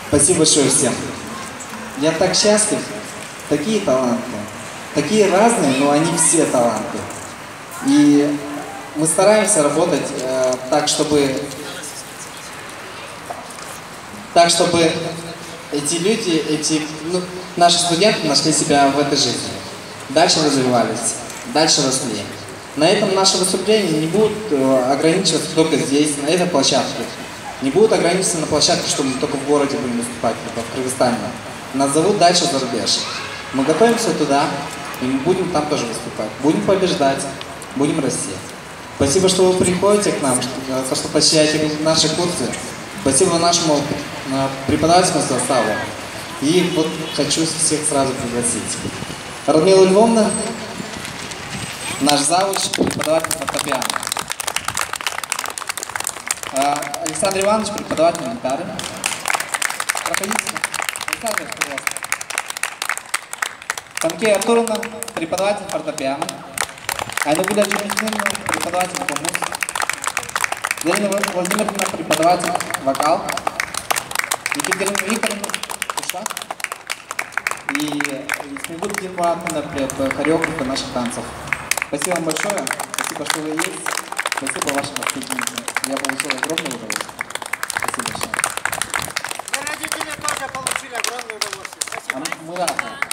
Спасибо большое всем. Я так счастлив. Такие таланты. Такие разные, но они все таланты. И мы стараемся работать так, чтобы эти люди, наши студенты нашли себя в этой жизни. Дальше развивались, дальше росли. На этом наши выступления не будут ограничиваться только здесь, на этой площадке. Не будут ограничиваться на площадке, чтобы мы только в городе будем выступать, только в Кыргызстане. Нас зовут дальше за рубеж. Мы готовимся туда, и мы будем там тоже выступать. Будем побеждать, будем расти. Спасибо, что вы приходите к нам, что посещаете наши курсы. Спасибо нашему преподавательскому составу. И вот хочу всех сразу пригласить. Радмила Львовна, наш завуч, преподаватель фортепиано. Александр Иванович, преподаватель гитары. Проходите. Александр, пожалуйста. Танкея Артуровна, преподаватель фортепиано. Айнагуля Джумисмина, преподаватель по музыке. Ленина Владимировна, преподаватель вокал. Екатерина Викторовна ушла. И Снегур Димбатовна, хореографы наших танцев. Спасибо вам большое. Спасибо, что вы есть. Спасибо вашим воспитанникам. Я получил огромное удовольствие. Спасибо большое. Мы родители тоже получили огромное удовольствие. Спасибо. Мы рады.